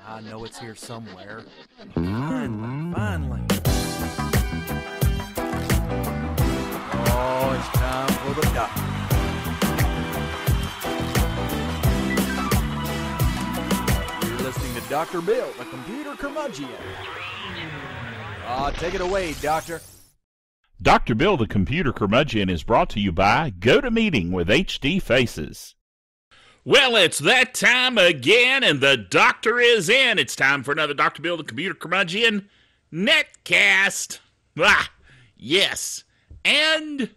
I know it's here somewhere. Finally. Oh, it's time for the doctor. You're listening to Dr. Bill, the computer curmudgeon. Take it away, Doctor. Dr. Bill, the computer curmudgeon, is brought to you by GoToMeeting with HD Faces. Well, it's that time again, and the doctor is in. It's time for another Dr. Bill, the computer curmudgeon netcast. Yes. And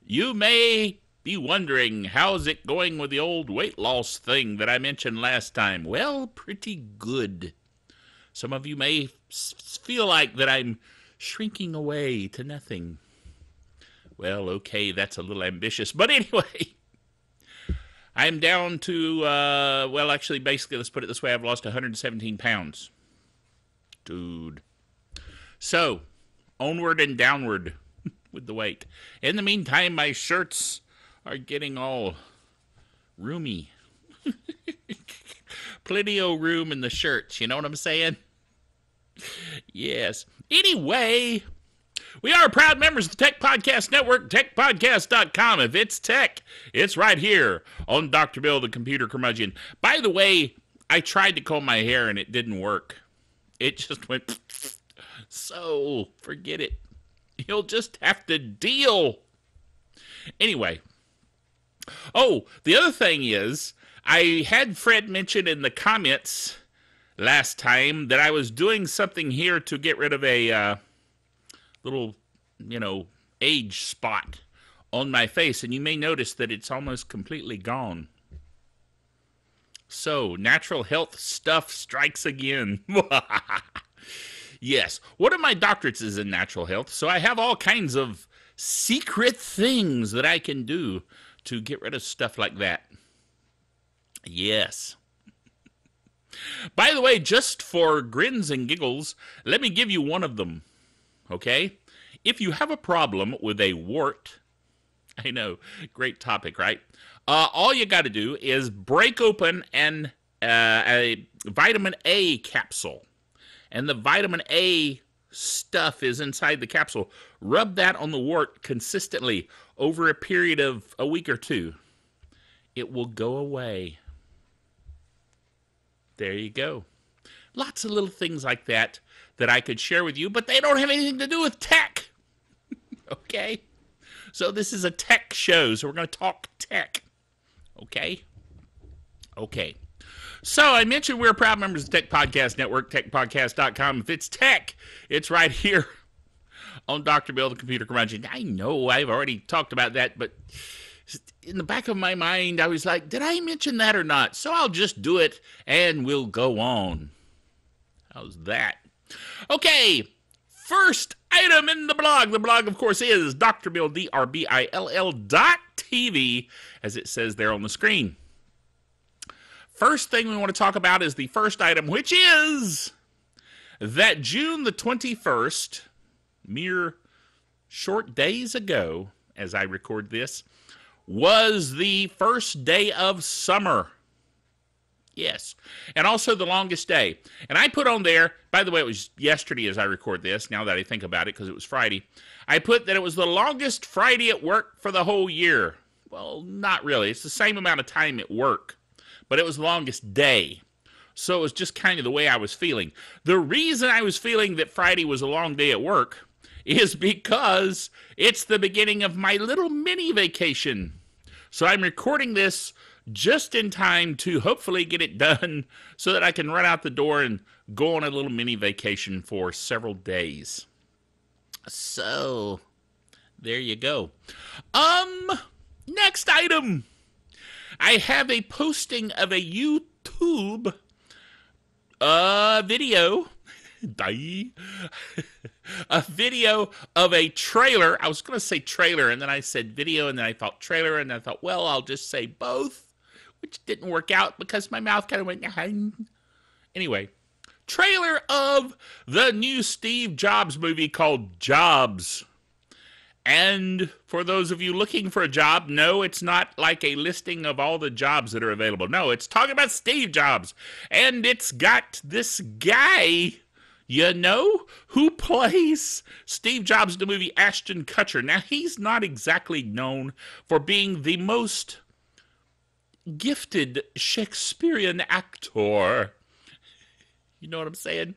you may be wondering, how's it going with the old weight loss thing that I mentioned last time? Well, pretty good. Some of you may feel like that I'm shrinking away to nothing. Well, okay, that's a little ambitious. But anyway, I'm down to, basically, let's put it this way. I've lost 117 pounds. Dude. So, onward and downward with the weight. In the meantime, my shirts are getting all roomy. Plenty of room in the shirts, you know what I'm saying? Yes. Anyway, we are proud members of the Tech Podcast Network, techpodcast.com. If it's tech, it's right here on Dr. Bill, the computer curmudgeon. By the way, I tried to comb my hair and it didn't work. It just went, so forget it. You'll just have to deal. Anyway. Oh, the other thing is, I had Phred mention in the comments last time that I was doing something here to get rid of a little, age spot on my face. And you may notice that it's almost completely gone. So, natural health stuff strikes again. Yes. One of my doctorates is in natural health. So I have all kinds of secret things that I can do to get rid of stuff like that. Yes. By the way, just for grins and giggles, let me give you one of them, okay? If you have a problem with a wart, I know, great topic, right? All you got to do is break open a vitamin A capsule, and the vitamin A stuff is inside the capsule. Rub that on the wart consistently over a period of a week or two. It will go away. There you go. Lots of little things like that I could share with you, but they don't have anything to do with tech. Okay? So this is a tech show, so we're going to talk tech. Okay? Okay. So I mentioned we're proud members of the Tech Podcast Network, techpodcast.com. If it's tech, it's right here on Dr. Bill, the computer curmudgeon. I know I've already talked about that, but in the back of my mind, I was like, did I mention that or not? So I'll just do it, and we'll go on. How's that? Okay, first item in the blog. The blog, of course, is Dr. Bill, DRBILL.TV, as it says there on the screen. First thing we want to talk about is the first item, which is that June the 21st, mere short days ago, as I record this, was the first day of summer. Yes. And also the longest day. And I put on there, by the way, it was yesterday as I record this, now that I think about it, because it was Friday. I put that it was the longest Friday at work for the whole year. Well, not really. It's the same amount of time at work, but it was the longest day. So it was just kind of the way I was feeling. The reason I was feeling that Friday was a long day at work is because it's the beginning of my little mini vacation. So I'm recording this just in time to hopefully get it done so that I can run out the door and go on a little mini vacation for several days. So, there you go. Next item. I have a posting of a YouTube video. A video of a trailer. I was going to say trailer, and then I said video, and then I thought trailer, and then I thought, well, I'll just say both, which didn't work out because my mouth kind of went, anyway. Trailer of the new Steve Jobs movie called Jobs. And for those of you looking for a job, no, it's not like a listing of all the jobs that are available. No, it's talking about Steve Jobs. And it's got this guy, who plays Steve Jobs in the movie Ashton Kutcher. Now, he's not exactly known for being the most gifted Shakespearean actor. You know what I'm saying?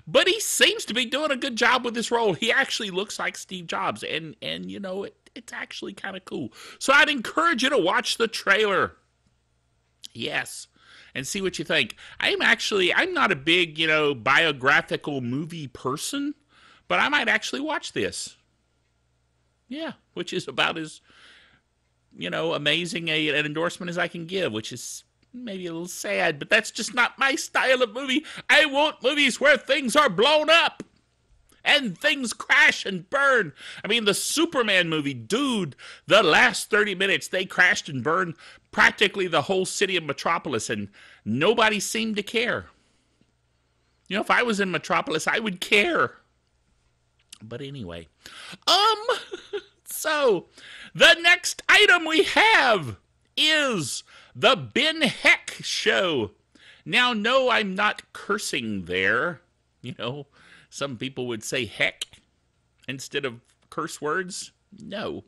But he seems to be doing a good job with this role. He actually looks like Steve Jobs, and it's actually kind of cool. So I'd encourage you to watch the trailer. Yes. And see what you think. I'm not a big, biographical movie person, but I might actually watch this. Yeah, which is about as, amazing an endorsement as I can give, which is maybe a little sad, but that's just not my style of movie. I want movies where things are blown up and things crash and burn. I mean, the Superman movie, dude, the last 30 minutes, they crashed and burned practically the whole city of Metropolis, and nobody seemed to care. If I was in Metropolis, I would care. But anyway, so the next item we have is the Ben Heck Show. Now, no, I'm not cursing there. Some people would say heck instead of curse words. No.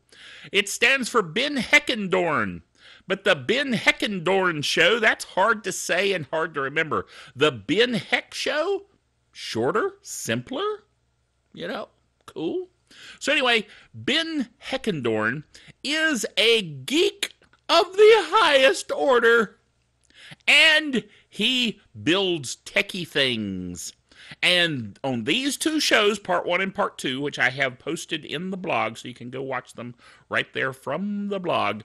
It stands for Ben Heckendorn. But the Ben Heckendorn Show, that's hard to say and hard to remember. The Ben Heck Show? Shorter? Simpler? Cool. So anyway, Ben Heckendorn is a geek of the highest order. And he builds techie things. And on these two shows, part 1 and part 2, which I have posted in the blog, so you can go watch them right there from the blog,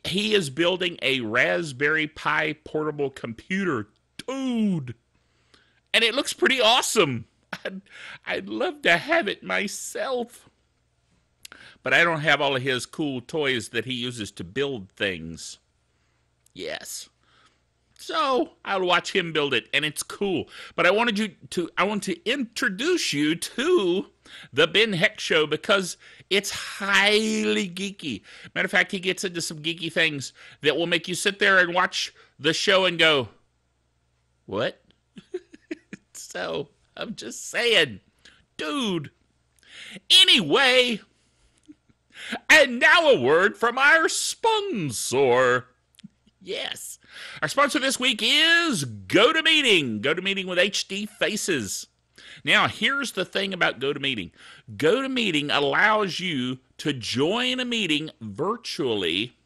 he is building a Raspberry Pi portable computer. Dude! And it looks pretty awesome. I'd love to have it myself. But I don't have all of his cool toys that he uses to build things. Yes. So I'll watch him build it, and it's cool. But I want to introduce you to the Ben Heck Show because it's highly geeky. Matter of fact, he gets into some geeky things that will make you sit there and watch the show and go, what? So I'm just saying, dude. Anyway, and now a word from our sponsor. Yes. Our sponsor this week is GoToMeeting. GoToMeeting with HD Faces. Now, here's the thing about GoToMeeting. GoToMeeting allows you to join a meeting virtually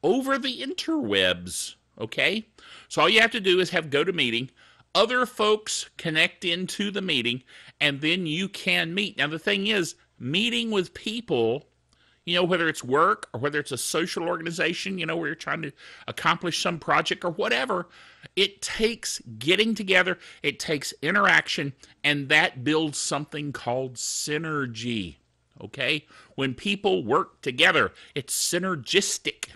over the interwebs, okay? So all you have to do is have GoToMeeting. Other folks connect into the meeting, and then you can meet. Now, the thing is, meeting with people, whether it's work or whether it's a social organization, where you're trying to accomplish some project or whatever, it takes getting together, it takes interaction, and that builds something called synergy, okay? When people work together, it's synergistic,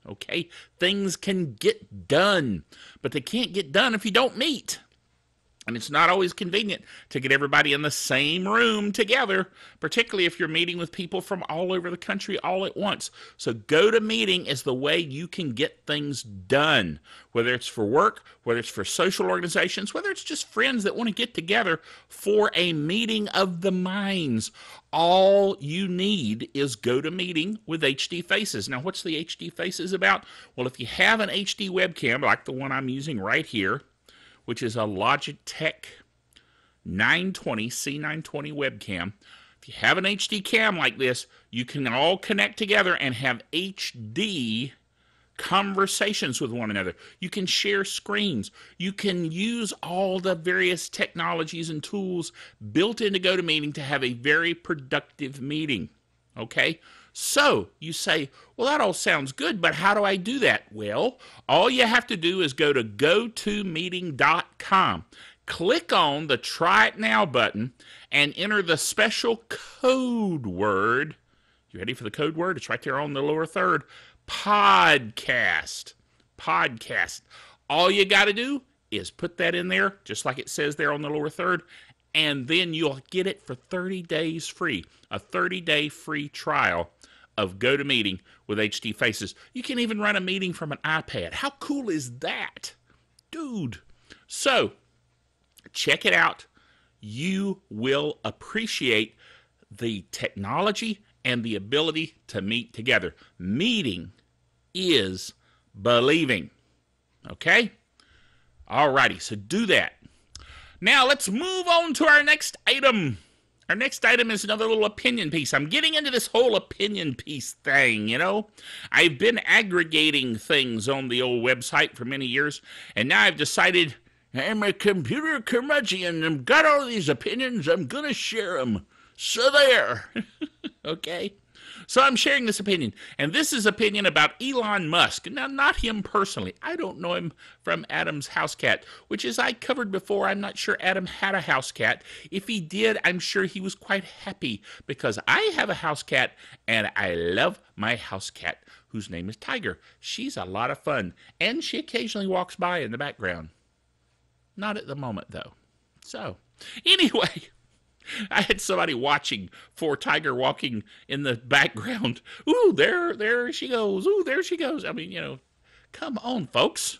okay? Things can get done, but they can't get done if you don't meet. And it's not always convenient to get everybody in the same room together, particularly if you're meeting with people from all over the country all at once. So GoToMeeting is the way you can get things done, whether it's for work, whether it's for social organizations, whether it's just friends that want to get together for a meeting of the minds. All you need is GoToMeeting with HD Faces. Now, what's the HD Faces about? Well, if you have an HD webcam, like the one I'm using right here, which is a Logitech 920 C920 webcam. If you have an HD cam like this, you can all connect together and have HD conversations with one another. You can share screens. You can use all the various technologies and tools built into GoToMeeting to have a very productive meeting. Okay? So you say, well, that all sounds good, but how do I do that? Well, all you have to do is go to gotomeeting.com. Click on the Try It Now button and enter the special code word. You ready for the code word? It's right there on the lower third. Podcast. Podcast. All you got to do is put that in there, just like it says there on the lower third, and then you'll get it for 30 days free. A 30-day free trial of GoToMeeting with HD Faces. You can even run a meeting from an iPad. How cool is that? Dude. So, check it out. You will appreciate the technology and the ability to meet together. Meeting is believing. Okay? Alrighty, so do that. Now, let's move on to our next item. Our next item is another little opinion piece. I'm getting into this whole opinion piece thing, you know. I've been aggregating things on the old website for many years, and now I've decided I'm a computer curmudgeon. I've got all these opinions. I'm going to share them. So there. Okay? So I'm sharing this opinion, and this is opinion about Elon Musk. Now, not him personally. I don't know him from Adam's house cat, which, as I covered before, I'm not sure Adam had a house cat. If he did, I'm sure he was quite happy, because I have a house cat, and I love my house cat, whose name is Tiger. She's a lot of fun, and she occasionally walks by in the background. Not at the moment, though. So, anyway, I had somebody watching for Tiger walking in the background. Ooh, there she goes. Ooh, there she goes. I mean, you know, come on, folks.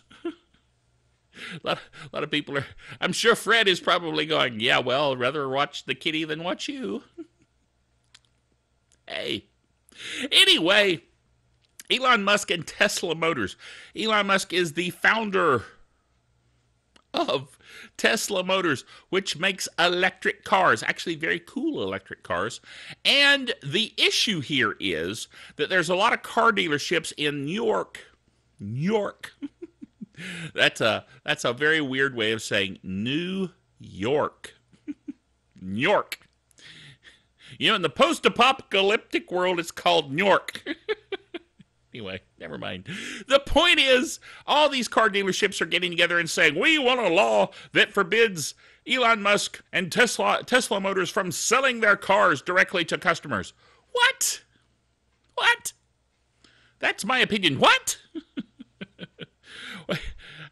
A lot of people are, I'm sure Phred is probably going, yeah, well, I'd rather watch the kitty than watch you. Hey. Anyway, Elon Musk and Tesla Motors. Elon Musk is the founder of Tesla Motors, which makes electric cars, actually very cool electric cars. And the issue here is that there's a lot of car dealerships in New York. That's a very weird way of saying New York. New York. You know, in the post-apocalyptic world, it's called New York. Anyway, never mind. The point is, all these car dealerships are getting together and saying, we want a law that forbids Elon Musk and Tesla Motors from selling their cars directly to customers. What? What? That's my opinion. What?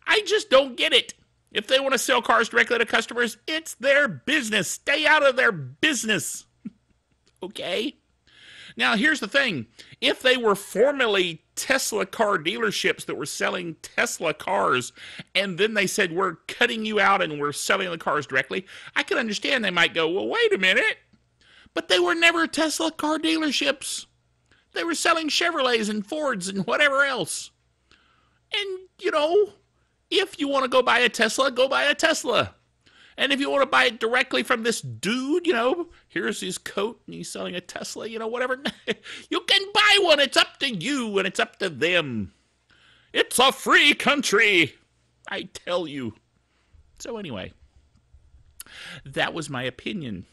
I just don't get it. If they want to sell cars directly to customers, it's their business. Stay out of their business. Okay? Now, here's the thing. If they were formerly Tesla car dealerships that were selling Tesla cars, and then they said, we're cutting you out and we're selling the cars directly, I can understand they might go, well, wait a minute. But they were never Tesla car dealerships. They were selling Chevrolets and Fords and whatever else. And, you know, if you want to go buy a Tesla, go buy a Tesla. And if you want to buy it directly from this dude, you know, here's his coat and he's selling a Tesla, you know, whatever. You can buy one. It's up to you and it's up to them. It's a free country, I tell you. So anyway, that was my opinion.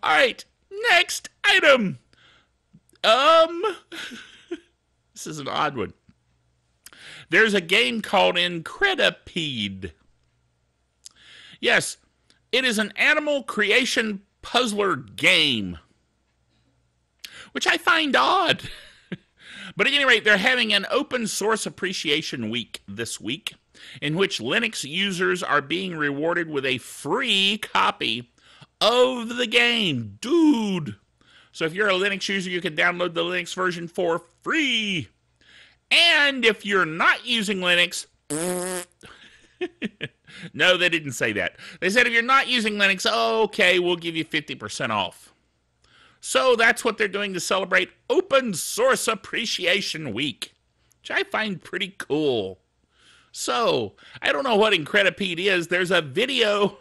All right, next item. This is an odd one. There's a game called Incredipede. Yes, it is an animal creation puzzler game, which I find odd. But at any rate, they're having an open source appreciation week this week, in which Linux users are being rewarded with a free copy of the game. Dude! So if you're a Linux user, you can download the Linux version for free. And if you're not using Linux... No, they didn't say that. They said if you're not using Linux, okay, we'll give you 50% off. So that's what they're doing to celebrate Open Source Appreciation Week, which I find pretty cool. So, I don't know what Incredipede is. There's a video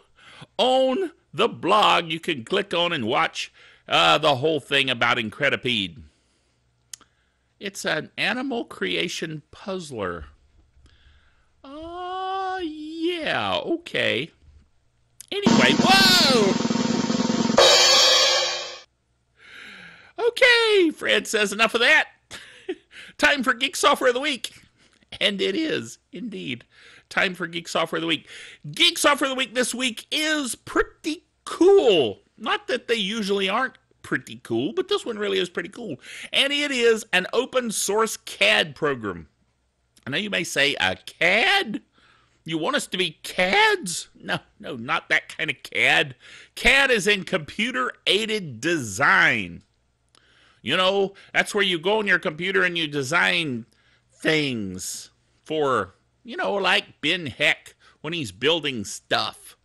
on the blog you can click on and watch the whole thing about Incredipede. It's an animal creation puzzler. Yeah, okay. Anyway, whoa! Okay, Phred says enough of that. Time for Geek Software of the Week. And it is, indeed, time for Geek Software of the Week. Geek Software of the Week this week is pretty cool. Not that they usually aren't pretty cool, but this one really is pretty cool. And it is an open source CAD program. I know you may say, a CAD? You want us to be CADs? No, not that kind of CAD. CAD is in computer-aided design. You know, that's where you go on your computer and you design things for, you know, like Ben Heck when he's building stuff.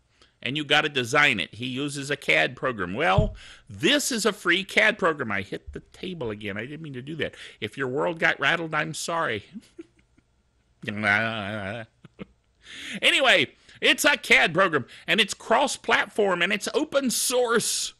And you got to design it. He uses a CAD program. Well, this is a free CAD program. I hit the table again. I didn't mean to do that. If your world got rattled, I'm sorry. Anyway, it's a CAD program, and it's cross-platform, and it's open source.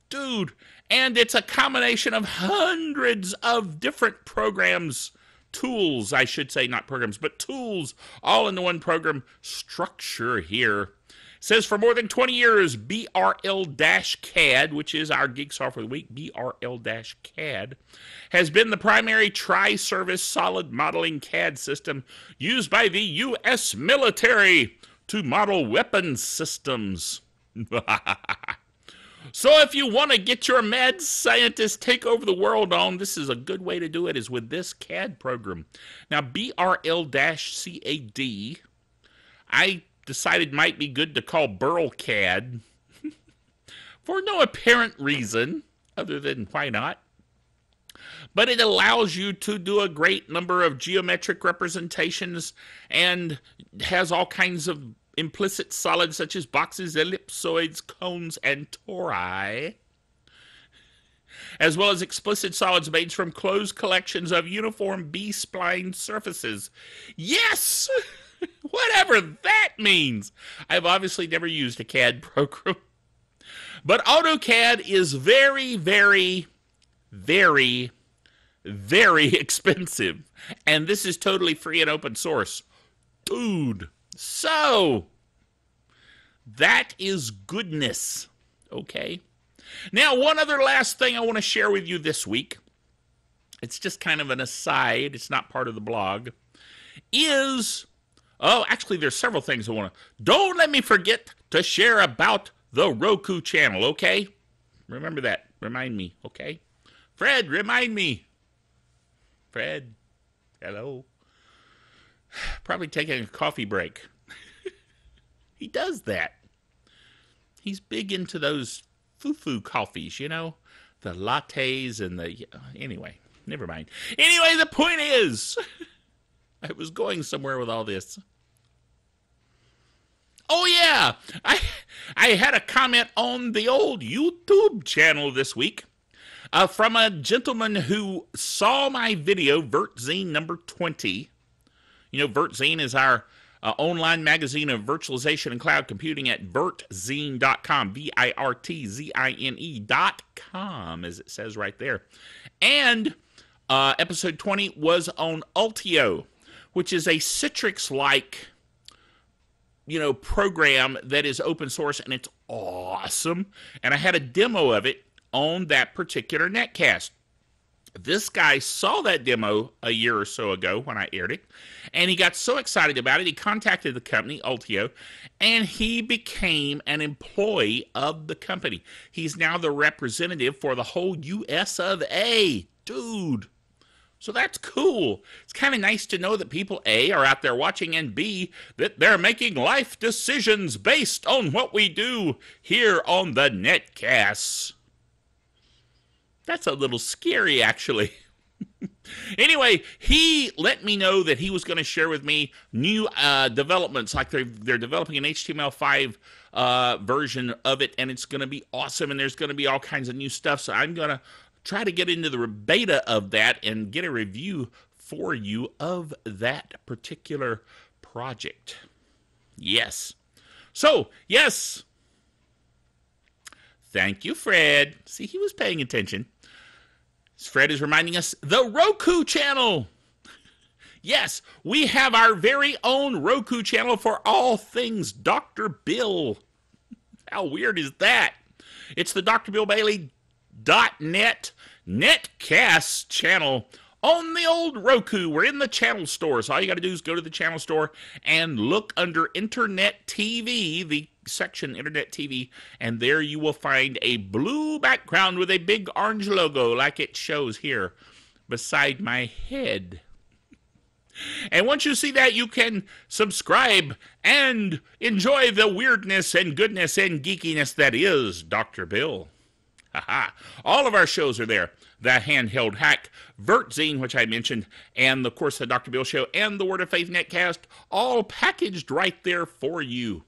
Dude, and it's a combination of hundreds of different programs, tools, I should say, not programs, but tools, all into one program structure here. It says for more than 20 years, BRL-CAD, which is our Geek Software of the Week, BRL-CAD, has been the primary tri-service solid modeling CAD system used by the U.S. military to model weapons systems. So if you want to get your mad scientists take over the world on, this is a good way to do it, is with this CAD program. Now, BRL-CAD, I decided might be good to call BRL-CAD for no apparent reason other than why not. But it allows you to do a great number of geometric representations and has all kinds of implicit solids such as boxes, ellipsoids, cones, and tori, as well as explicit solids made from closed collections of uniform B-spline surfaces. Yes! Whatever that means. I've obviously never used a CAD program. But AutoCAD is very, very, very, very expensive. And this is totally free and open source. Dude. So, that is goodness. Okay. Now, one other last thing I want to share with you this week. It's just kind of an aside. It's not part of the blog. Oh, actually, there's several things I want to... Don't let me forget to share about the Roku channel, okay? Remember that. Remind me, okay? Phred, remind me. Phred, hello. Probably taking a coffee break. He does that. He's big into those foo-foo coffees, you know? The lattes and the... Anyway, never mind. Anyway, the point is... I was going somewhere with all this. Oh, yeah. I had a comment on the old YouTube channel this week from a gentleman who saw my video, VertZine number 20. You know, VertZine is our online magazine of virtualization and cloud computing at vertzine.com, VIRTZINE.com, as it says right there. And episode 20 was on Altio, which is a Citrix-like, you know, program that is open source, and it's awesome. And I had a demo of it on that particular netcast. This guy saw that demo a year or so ago when I aired it, and he got so excited about it, he contacted the company, Altio, and he became an employee of the company. He's now the representative for the whole US of A. Dude. So that's cool. It's kind of nice to know that people, A, are out there watching, and B, that they're making life decisions based on what we do here on the netcasts. That's a little scary, actually. Anyway, he let me know that he was going to share with me new developments, like they're developing an HTML5 version of it, and it's going to be awesome, and there's going to be all kinds of new stuff, so I'm going to try to get into the beta of that and get a review for you of that particular project. Yes. So, yes. Thank you, Phred. See, he was paying attention. Phred is reminding us, the Roku channel. Yes, we have our very own Roku channel for all things Dr. Bill. How weird is that? It's the drbillbailey.net netcast channel on the old Roku. We're in the channel store, so all you got to do is go to the channel store and look under Internet TV, the section Internet TV, and there you will find a blue background with a big orange logo like it shows here beside my head. And once you see that, you can subscribe and enjoy the weirdness and goodness and geekiness that is Dr. Bill. All of our shows are there. The Handheld Hack, Vertzine, which I mentioned, and of course the Dr. Bill Show and the Word of Faith Netcast, all packaged right there for you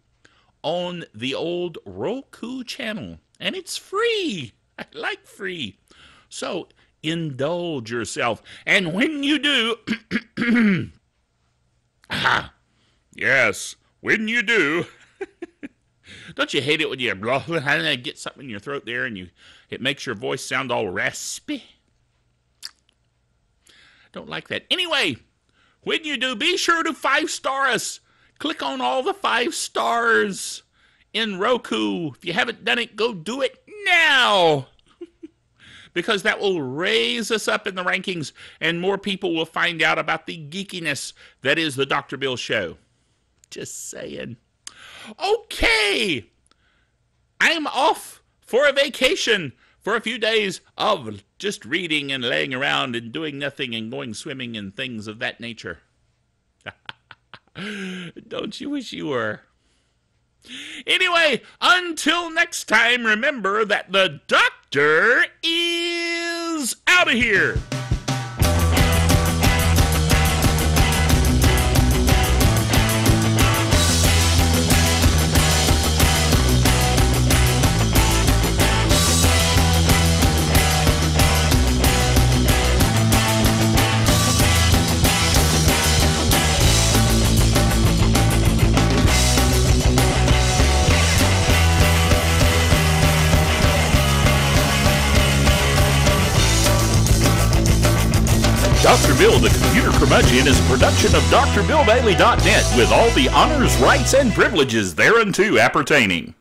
on the old Roku channel. And it's free. I like free. So indulge yourself. And when you do, yes, when you do, don't you hate it when you get something in your throat there and it makes your voice sound all raspy? Don't like that. Anyway, when you do, be sure to 5-star us. Click on all the 5 stars in Roku. If you haven't done it, go do it now. Because that will raise us up in the rankings and more people will find out about the geekiness that is the Dr. Bill Show. Just saying. Okay. I'm off for a vacation for a few days of just reading and laying around and doing nothing and going swimming and things of that nature. Don't you wish you were? Anyway, until next time, remember that the doctor is out of here. Dr. Bill, the Computer Curmudgeon, is a production of DrBillBailey.net with all the honors, rights, and privileges thereunto appertaining.